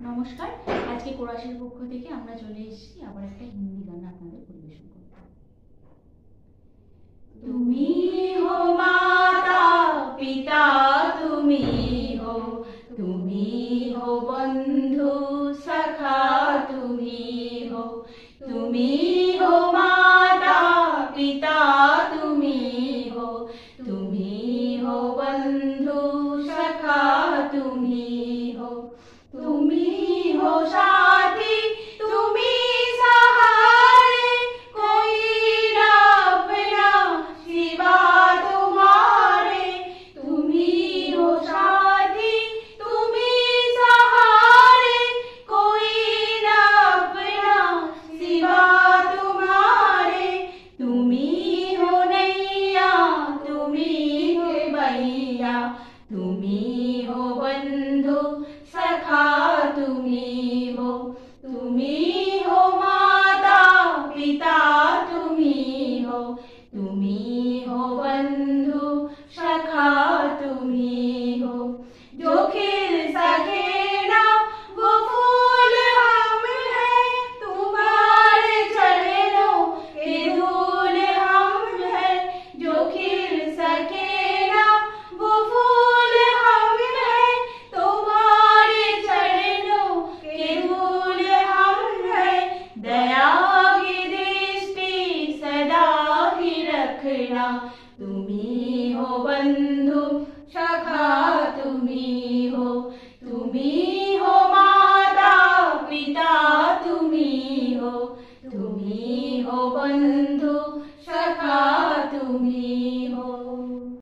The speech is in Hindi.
নমস্কার। আজকে কোরাসের পক্ষ থেকে আমরা চলে এসেছি আবার একটা হিন্দি গান আপনাদের পরিবেশন করতে। তুমি হো মাতা পিতা, তুমি হো বন্ধু সখা, তুমি হো মাতা পিতা, তুমি হো বন্ধু সখা, তুমি हो साथी, तुम्ही सहारे, कोई ना अपना सिवा तुम्हारे। तुम्ही हो साथी, तुम्ही सहारे, कोई ना अपना सिवा तुम्हारे। तुम्ही हो नैया, तुम्ही भैया, तुम्ही हो बंधु सखा, तुम्ही हो माता पिता, तुम्ही हो बंधु सखा, तुम्ही हो। जो खिल सके ना वो फूल हम हैं, तुम्हारे चरणों के धूल हम हैं। जो खिल सके ना वो फूल हम हैं, तुम्हारे चरणों के धूल हम हैं। दया की दृष्टि सदा ही रखना, तुम्ही हो बंधु सखा,